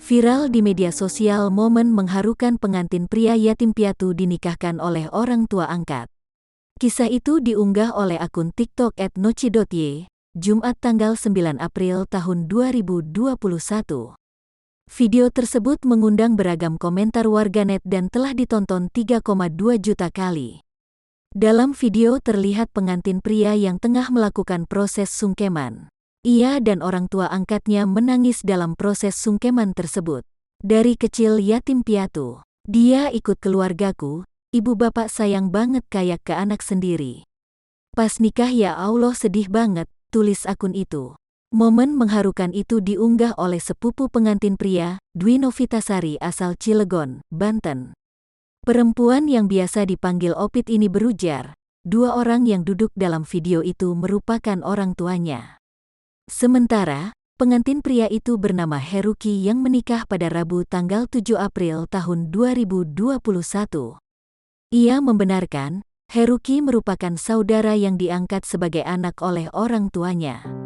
Viral di media sosial momen mengharukan pengantin pria yatim piatu dinikahkan oleh orang tua angkat. Kisah itu diunggah oleh akun TikTok @noci.y, Jumat tanggal 9 April tahun 2021. Video tersebut mengundang beragam komentar warganet dan telah ditonton 3,2 juta kali. Dalam video terlihat pengantin pria yang tengah melakukan proses sungkeman. Ia dan orang tua angkatnya menangis dalam proses sungkeman tersebut. Dari kecil yatim piatu, dia ikut keluargaku, ibu bapak sayang banget kayak ke anak sendiri. Pas nikah ya Allah sedih banget, tulis akun itu. Momen mengharukan itu diunggah oleh sepupu pengantin pria, Dwi Novitasari asal Cilegon, Banten. Perempuan yang biasa dipanggil Opit ini berujar, dua orang yang duduk dalam video itu merupakan orang tuanya. Sementara, pengantin pria itu bernama Heruki yang menikah pada Rabu tanggal 7 April tahun 2021. Ia membenarkan, Heruki merupakan saudara yang diangkat sebagai anak oleh orang tuanya.